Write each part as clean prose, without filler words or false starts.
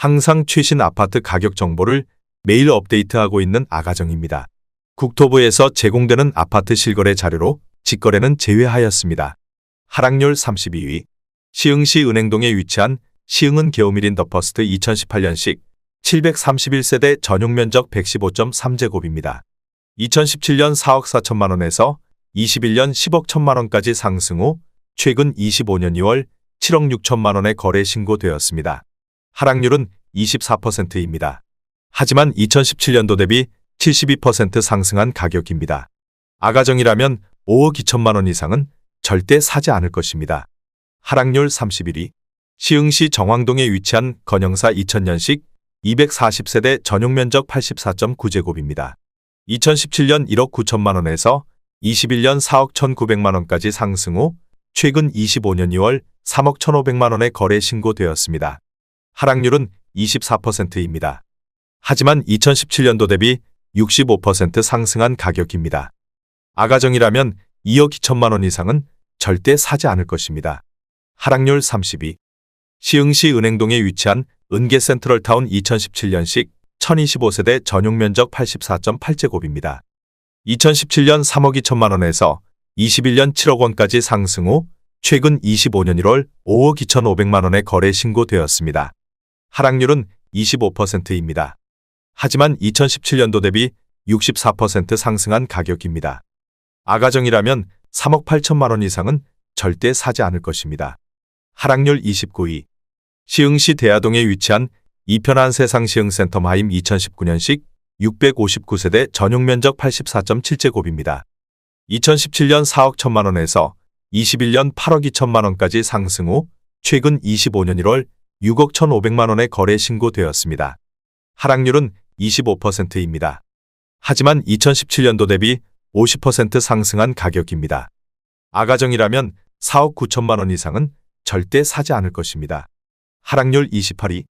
항상 최신 아파트 가격 정보를 매일 업데이트하고 있는 아가정입니다. 국토부에서 제공되는 아파트 실거래 자료로 직거래는 제외하였습니다. 하락률 32위. 시흥시 은행동에 위치한 시흥은 게오밀인 더퍼스트 2018년식 731세대 전용 면적 115.3제곱입니다. 2017년 4억 4천만 원에서 21년 10억 1천만 원까지 상승 후 최근 25년 2월 7억 6천만 원에 거래 신고되었습니다. 하락률은 24%입니다. 하지만 2017년도 대비 72% 상승한 가격입니다. 아가정이라면 5억 2천만 원 이상은 절대 사지 않을 것입니다. 하락률 31위. 시흥시 정왕동에 위치한 건영사 2000년식 240세대 전용 면적 84.9제곱입니다. 2017년 1억 9천만 원에서 21년 4억 1,900만 원까지 상승 후 최근 25년 2월 3억 1,500만 원에 거래 신고되었습니다. 하락률은 24%입니다. 하지만 2017년도 대비 65% 상승한 가격입니다. 아가정이라면 2억 2천만 원 이상은 절대 사지 않을 것입니다. 하락률 32. 시흥시 은행동에 위치한 은계센트럴타운 2017년식 1025세대 전용 면적 84.8제곱입니다. 2017년 3억 2천만 원에서 21년 7억 원까지 상승 후 최근 25년 1월 5억 2,500만 원에 거래 신고되었습니다. 하락률은 25%입니다. 하지만 2017년도 대비 64% 상승한 가격입니다. 아가정이라면 3억 8천만 원 이상은 절대 사지 않을 것입니다. 하락률 29위. 시흥시 대야동에 위치한 이편한 세상시흥센터 마임 2019년식 659세대 전용 면적 84.7제곱입니다. 2017년 4억 1천만 원에서 21년 8억 2천만 원까지 상승 후 최근 25년 1월 6억 1,500만 원에 거래 신고되었습니다. 하락률은 25%입니다. 하지만 2017년도 대비 50% 상승한 가격입니다. 아가정이라면 4억 9천만 원 이상은 절대 사지 않을 것입니다. 하락률 28위.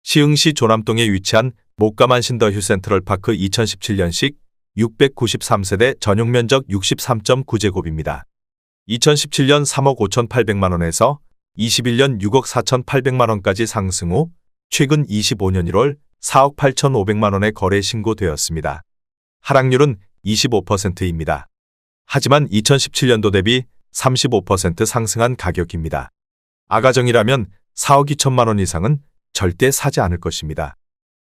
시흥시 조남동에 위치한 목가만신 더 휴센트럴파크 2017년식 693세대 전용 면적 63.9제곱입니다. 2017년 3억 5,800만 원에서 21년 6억 4,800만 원까지 상승 후 최근 25년 1월 4억 8,500만 원에 거래 신고되었습니다. 하락률은 25%입니다. 하지만 2017년도 대비 35% 상승한 가격입니다. 아가정이라면 4억 2천만 원 이상은 절대 사지 않을 것입니다.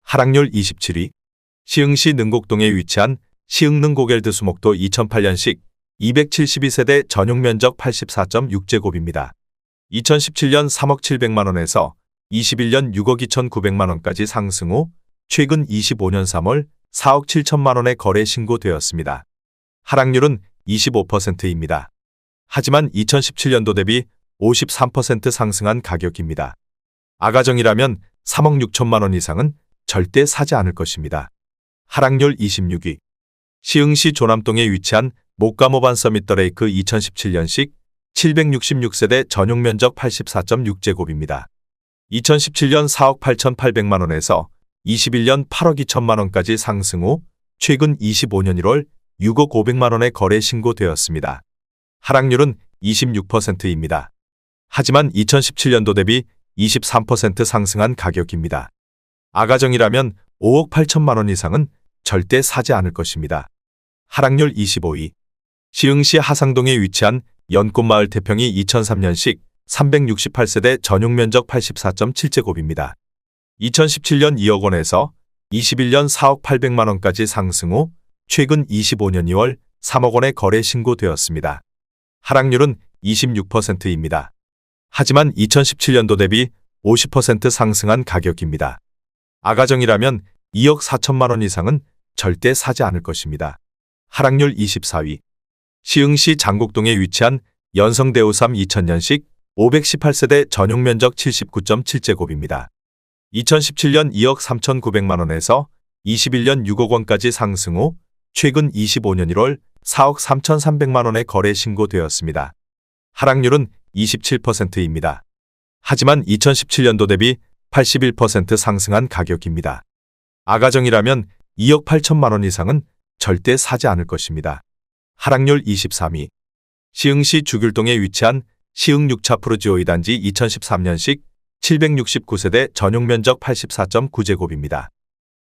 하락률 27위. 시흥시 능곡동에 위치한 시흥능곡엘드 수목도 2008년식 272세대 전용 면적 84.6제곱입니다. 2017년 3억 700만 원에서 21년 6억 2,900만 원까지 상승 후 최근 25년 3월 4억 7천만 원에 거래 신고되었습니다. 하락률은 25%입니다. 하지만 2017년도 대비 53% 상승한 가격입니다. 아가정이라면 3억 6천만 원 이상은 절대 사지 않을 것입니다. 하락률 26위. 시흥시 조남동에 위치한 목가모반 서밋 더 레이크 2017년식 766세대 전용 면적 84.6제곱입니다. 2017년 4억 8,800만 원에서 21년 8억 2천만 원까지 상승 후 최근 25년 1월 6억 500만 원에 거래 신고되었습니다. 하락률은 26%입니다. 하지만 2017년도 대비 23% 상승한 가격입니다. 아가정이라면 5억 8천만 원 이상은 절대 사지 않을 것입니다. 하락률 25위. 시흥시 하상동에 위치한 연꽃마을 태평이 2003년식 368세대 전용 면적 84.7제곱입니다. 2017년 2억 원에서 21년 4억 800만 원까지 상승 후 최근 25년 2월 3억 원에 거래 신고되었습니다. 하락률은 26%입니다. 하지만 2017년도 대비 50% 상승한 가격입니다. 아가정이라면 2억 4천만 원 이상은 절대 사지 않을 것입니다. 하락률 24위. 시흥시 장곡동에 위치한 연성대우삼 2000년식 518세대 전용 면적 79.7제곱입니다. 2017년 2억 3,900만 원에서 21년 6억 원까지 상승 후 최근 25년 1월 4억 3,300만 원에 거래 신고되었습니다. 하락률은 27%입니다. 하지만 2017년도 대비 81% 상승한 가격입니다. 아가정이라면 2억 8천만 원 이상은 절대 사지 않을 것입니다. 하락률 23위. 시흥시 주귤동에 위치한 시흥 6차 프루지오 2단지 2013년식 769세대 전용 면적 84.9제곱입니다.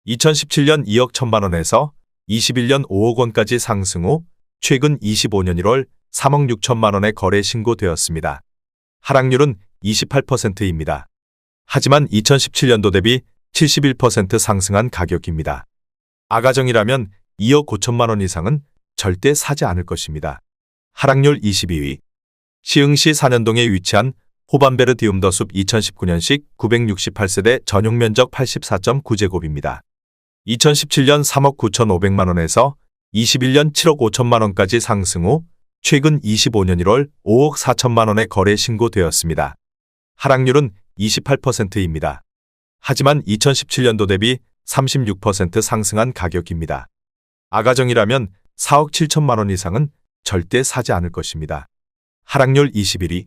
2017년 2억 1천만 원에서 21년 5억 원까지 상승 후 최근 25년 1월 3억 6천만 원에 거래 신고되었습니다. 하락률은 28%입니다. 하지만 2017년도 대비 71% 상승한 가격입니다. 아가정이라면 2억 5천만 원 이상은 절대 사지 않을 것입니다. 하락률 22위. 시흥시 4년동에 위치한 호반베르디움더숲 2019년식 968세대 전용 면적 84.9제곱입니다. 2017년 3억 9,500만 원에서 21년 7억 5천만 원까지 상승 후 최근 25년 1월 5억 4천만 원에 거래 신고되었습니다. 하락률은 28%입니다. 하지만 2017년도 대비 36% 상승한 가격입니다. 아가정이라면 4억 7천만 원 이상은 절대 사지 않을 것입니다. 하락률 21위.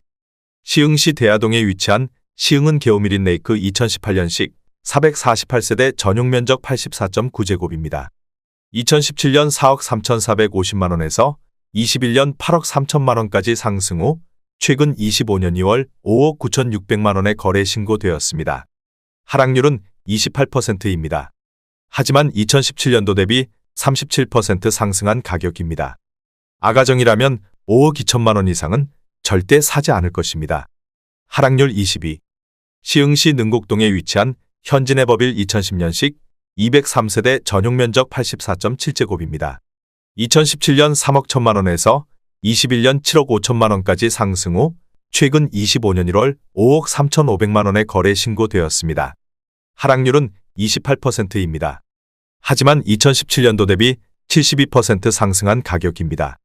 시흥시 대야동에 위치한 시흥은 게오미린 레이크 2018년식 448세대 전용 면적 84.9제곱입니다. 2017년 4억 3,450만 원에서 21년 8억 3천만 원까지 상승 후 최근 25년 2월 5억 9,600만 원에 거래 신고되었습니다. 하락률은 28%입니다. 하지만 2017년도 대비 37% 상승한 가격입니다. 아가정이라면 5억 2천만 원 이상은 절대 사지 않을 것입니다. 하락률 22. 시흥시 능곡동에 위치한 현진해버빌 2010년식 203세대 전용 면적 84.7제곱입니다. 2017년 3억 1천만 원에서 21년 7억 5천만 원까지 상승 후 최근 25년 1월 5억 3,500만 원에 거래 신고되었습니다. 하락률은 28%입니다. 하지만 2017년도 대비 72% 상승한 가격입니다.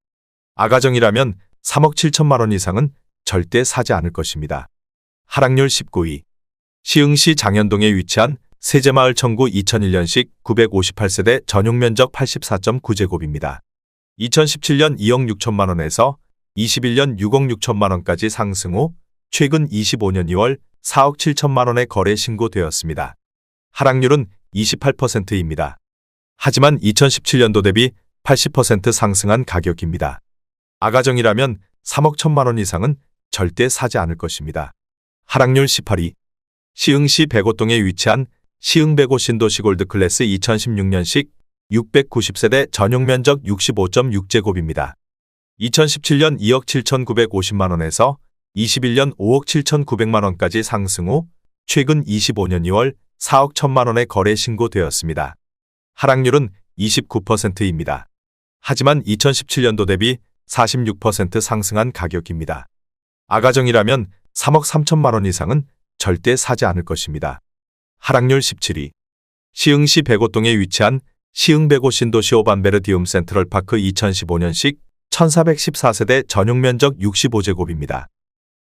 아가정이라면 3억 7천만 원 이상은 절대 사지 않을 것입니다. 하락률 19위. 시흥시 장현동에 위치한 세제마을 청구 2001년식 958세대 전용 면적 84.9제곱입니다. 2017년 2억 6천만 원에서 21년 6억 6천만 원까지 상승 후 최근 25년 2월 4억 7천만 원에 거래 신고되었습니다. 하락률은 28%입니다. 하지만 2017년도 대비 80% 상승한 가격입니다. 아가정이라면 3억 1천만 원 이상은 절대 사지 않을 것입니다. 하락률 18위. 시흥시 백오동에 위치한 시흥 백오 신도시 골드클래스 2016년식 690세대 전용 면적 65.6제곱입니다. 2017년 2억 7,950만 원에서 21년 5억 7,900만 원까지 상승 후 최근 25년 2월 4억 1천만 원에 거래 신고되었습니다. 하락률은 29%입니다. 하지만 2017년도 대비 46% 상승한 가격입니다. 아가정이라면 3억 3천만 원 이상은 절대 사지 않을 것입니다. 하락률 17위. 시흥시 백오동에 위치한 시흥 백오 신도시 호반베르디움 센트럴파크 2015년식 1414세대 전용 면적 65제곱입니다.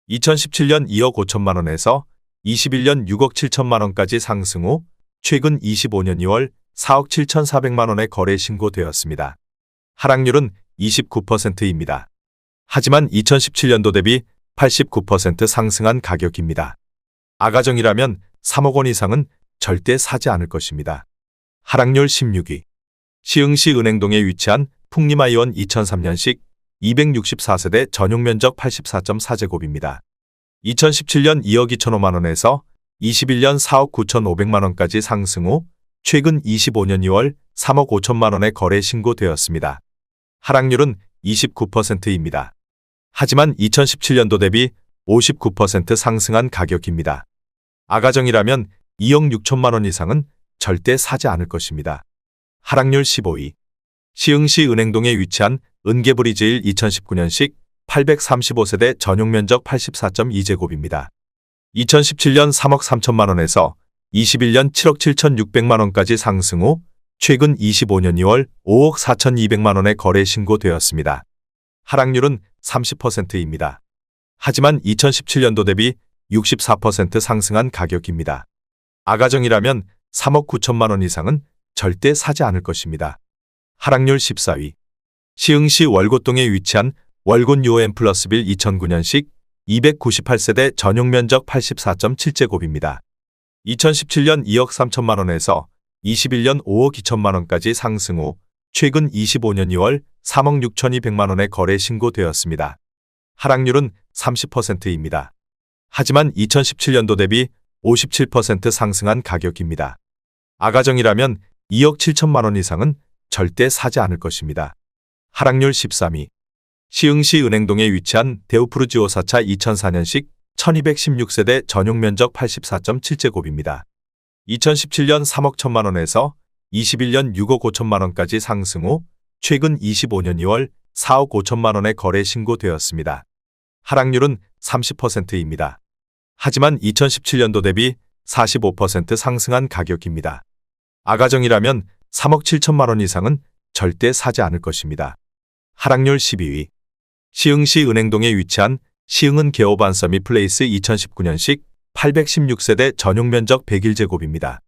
2017년 2억 5천만 원에서 21년 6억 7천만 원까지 상승 후 최근 25년 2월 4억 7,400만 원에 거래 신고되었습니다. 하락률은 29%입니다. 하지만 2017년도 대비 89% 상승한 가격입니다. 아가정이라면 3억 원 이상은 절대 사지 않을 것입니다. 하락률 16위. 시흥시 은행동에 위치한 풍림아이원 2003년식 264세대 전용 면적 84.4제곱입니다. 2017년 2억 2천호만 원에서 21년 4억 9,500만 원까지 상승 후 최근 25년 2월 3억 5천만 원에 거래 신고되었습니다. 하락률은 29%입니다. 하지만 2017년도 대비 59% 상승한 가격입니다. 아가정이라면 2억 6천만 원 이상은 절대 사지 않을 것입니다. 하락률 15위. 시흥시 은행동에 위치한 은계브리즈일 2019년식 835세대 전용 면적 84.2제곱입니다. 2017년 3억 3천만 원에서 21년 7억 7,600만 원까지 상승 후 최근 25년 2월 5억 4,200만 원에 거래 신고되었습니다. 하락률은 30%입니다. 하지만 2017년도 대비 64% 상승한 가격입니다. 아가정이라면 3억 9천만 원 이상은 절대 사지 않을 것입니다. 하락률 14위. 시흥시 월곶동에 위치한 월곶 요엠 플러스빌 2009년식 298세대 전용 면적 84.7제곱입니다. 2017년 2억 3천만 원에서 21년 5억 2천만 원까지 상승 후 최근 25년 2월 3억 6,200만 원에 거래 신고되었습니다. 하락률은 30%입니다. 하지만 2017년도 대비 57% 상승한 가격입니다. 아가정이라면 2억 7천만 원 이상은 절대 사지 않을 것입니다. 하락률 13위. 시흥시 은행동에 위치한 데우프루지오 4차 2004년식 1216세대 전용 면적 84.7제곱입니다. 2017년 3억 1천만 원에서 21년 6억 5천만 원까지 상승 후 최근 25년 2월 4억 5천만 원에 거래 신고되었습니다. 하락률은 30%입니다. 하지만 2017년도 대비 45% 상승한 가격입니다. 아가정이라면 3억 7천만 원 이상은 절대 사지 않을 것입니다. 하락률 12위. 시흥시 은행동에 위치한 시흥은 개오반 서밋플레이스 2019년식 816세대 전용 면적 101제곱입니다.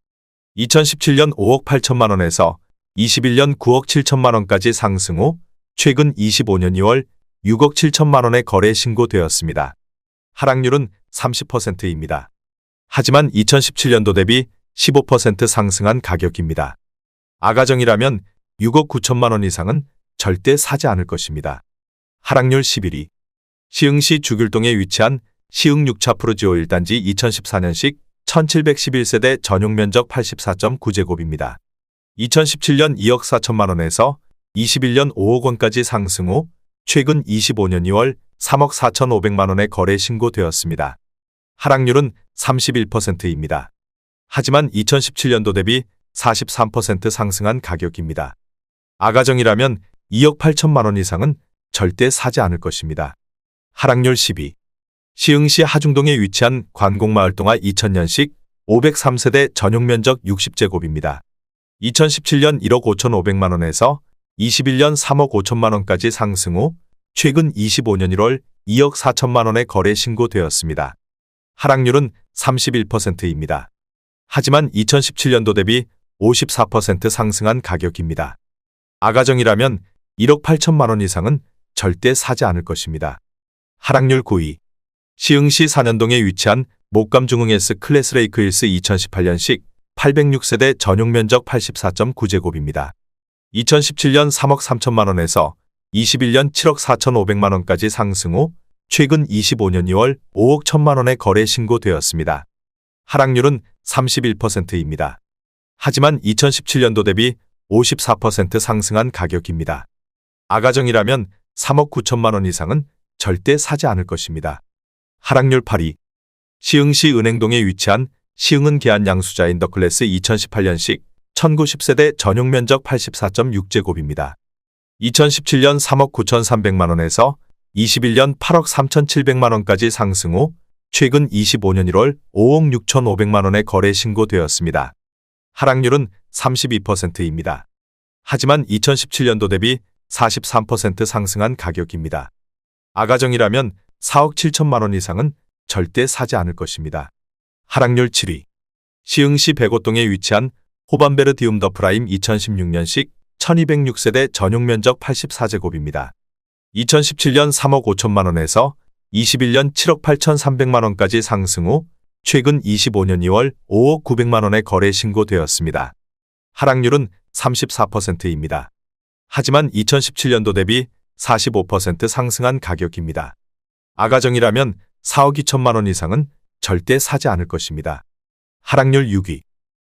2017년 5억 8천만 원에서 21년 9억 7천만 원까지 상승 후 최근 25년 2월 6억 7천만 원에 거래 신고되었습니다. 하락률은 30%입니다. 하지만 2017년도 대비 15% 상승한 가격입니다. 아가정이라면 6억 9천만 원 이상은 절대 사지 않을 것입니다. 하락률 11위. 시흥시 주귤동에 위치한 시흥 6차 푸르지오 1단지 2014년식 1711세대 전용 면적 84.9제곱입니다. 2017년 2억 4천만 원에서 21년 5억 원까지 상승 후 최근 25년 2월 3억 4천5백만 원에 거래 신고되었습니다. 하락률은 31%입니다. 하지만 2017년도 대비 43% 상승한 가격입니다. 아가정이라면 2억 8천만 원 이상은 절대 사지 않을 것입니다. 하락률 10위. 시흥시 하중동에 위치한 관공마을동화 2000년식 503세대 전용 면적 60제곱입니다. 2017년 1억 5천5백만 원에서 21년 3억 5천만 원까지 상승 후 최근 25년 1월 2억 4천만 원에 거래 신고되었습니다. 하락률은 31%입니다. 하지만 2017년도 대비 54% 상승한 가격입니다. 아가정이라면 1억 8천만 원 이상은 절대 사지 않을 것입니다. 하락률 9위. 시흥시 산현동에 위치한 목감중흥 S 클래스레이크 힐스 2018년식 806세대 전용 면적 84.9제곱입니다. 2017년 3억 3천만 원에서 21년 7억 4천5백만 원까지 상승 후 최근 25년 2월 5억 1천만 원에 거래 신고되었습니다. 하락률은 31%입니다. 하지만 2017년도 대비 54% 상승한 가격입니다. 아가정이라면 3억 9천만 원 이상은 절대 사지 않을 것입니다. 하락률 8위. 시흥시 은행동에 위치한 시흥은 계안 양수자 인더클래스 2018년식 1910세대 전용 면적 84.6제곱입니다. 2017년 3억 9천3백만 원에서 21년 8억 3천7백만 원까지 상승 후 최근 25년 1월 5억 6천5백만 원에 거래 신고되었습니다. 하락률은 32%입니다. 하지만 2017년도 대비 43% 상승한 가격입니다. 아가정이라면 4억 7천만 원 이상은 절대 사지 않을 것입니다. 하락률 7위. 시흥시 백오동에 위치한 호반베르디움 더 프라임 2016년식 1206세대 전용 면적 84제곱입니다. 2017년 3억 5천만 원에서 21년 7억 8천3백만 원까지 상승 후 최근 25년 2월 5억 9백만 원에 거래 신고되었습니다. 하락률은 34%입니다. 하지만 2017년도 대비 45% 상승한 가격입니다. 아가정이라면 4억 2천만 원 이상은 절대 사지 않을 것입니다. 하락률 6위.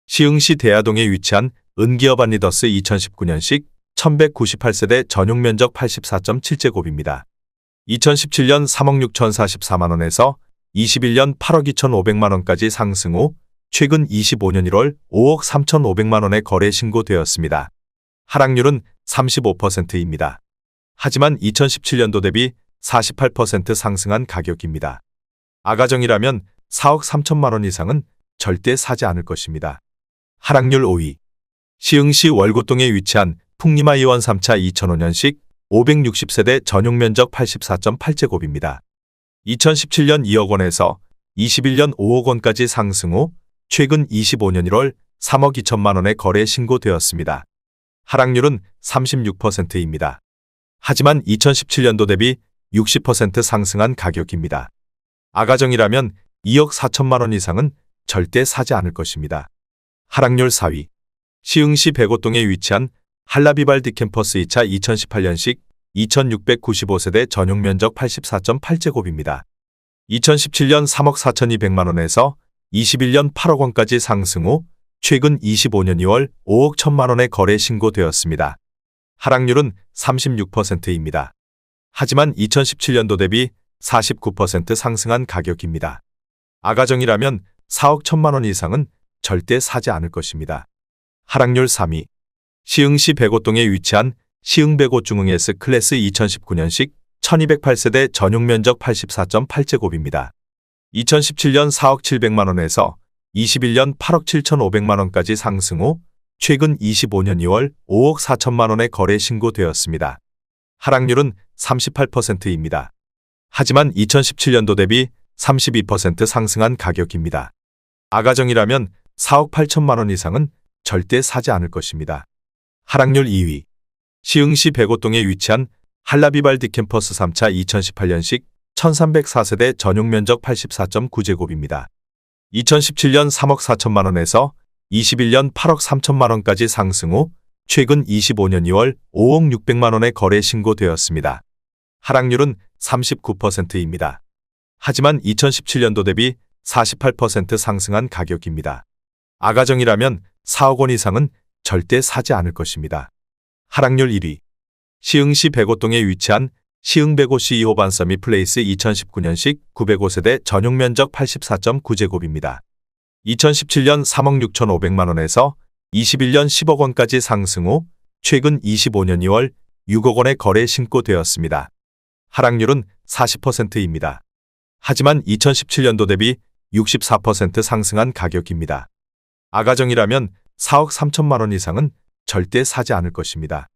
시흥시 대야동에 위치한 은기어반 리더스 2019년식 1198세대 전용 면적 84.7제곱입니다. 2017년 3억 6천44만 원에서 21년 8억 2천5백만 원까지 상승 후 최근 25년 1월 5억 3천5백만 원에 거래 신고되었습니다. 하락률은 35%입니다. 하지만 2017년도 대비 48% 상승한 가격입니다. 아가정이라면 4억 3천만 원 이상은 절대 사지 않을 것입니다. 하락률 5위. 시흥시 월곶동에 위치한 풍림아 이원 3차 2005년식 560세대 전용 면적 84.8제곱입니다. 2017년 2억 원에서 21년 5억 원까지 상승 후 최근 25년 1월 3억 2천만 원에 거래 신고되었습니다. 하락률은 36%입니다. 하지만 2017년도 대비 60% 상승한 가격입니다. 아가정이라면 2억 4천만 원 이상은 절대 사지 않을 것입니다. 하락률 4위. 시흥시 백오동에 위치한 한라비발디 캠퍼스 2차 2018년식 2695세대 전용 면적 84.8제곱입니다. 2017년 3억 4,200만 원에서 21년 8억 원까지 상승 후 최근 25년 2월 5억 1천만 원의 거래 신고되었습니다. 하락률은 36%입니다. 하지만 2017년도 대비 49% 상승한 가격입니다. 아가정이라면 4억 1천만 원 이상은 절대 사지 않을 것입니다. 하락률 3위. 시흥시 백오동에 위치한 시흥 백오 중흥 S클래스 2019년식 1208세대 전용 면적 84.8제곱입니다. 2017년 4억 700만 원에서 21년 8억 7,500만 원까지 상승 후 최근 25년 2월 5억 4천만 원의 거래 신고되었습니다. 하락률은 38%입니다. 하지만 2017년도 대비 32% 상승한 가격입니다. 아가정이라면 4억 8천만 원 이상은 절대 사지 않을 것입니다. 하락률 2위. 시흥시 백오동에 위치한 한라비발디 캠퍼스 3차 2018년식 1304세대 전용 면적 84.9제곱입니다. 2017년 3억 4천만 원에서 21년 8억 3천만 원까지 상승 후 최근 25년 2월 5억 600만 원의 거래 신고되었습니다. 하락률은 39%입니다. 하지만 2017년도 대비 48% 상승한 가격입니다. 아가정이라면 4억 원 이상은 절대 사지 않을 것입니다. 하락률 1위. 시흥시 백오동에 위치한 시흥 백오시 2호 반서미 플레이스 2019년식 905세대 전용 면적 84.9제곱입니다. 2017년 3억 6,500만 원에서 21년 10억 원까지 상승 후 최근 25년 2월 6억 원의 거래 신고되었습니다. 하락률은 40%입니다. 하지만 2017년도 대비 64% 상승한 가격입니다. 아가정이라면 4억 3천만 원 이상은 절대 사지 않을 것입니다.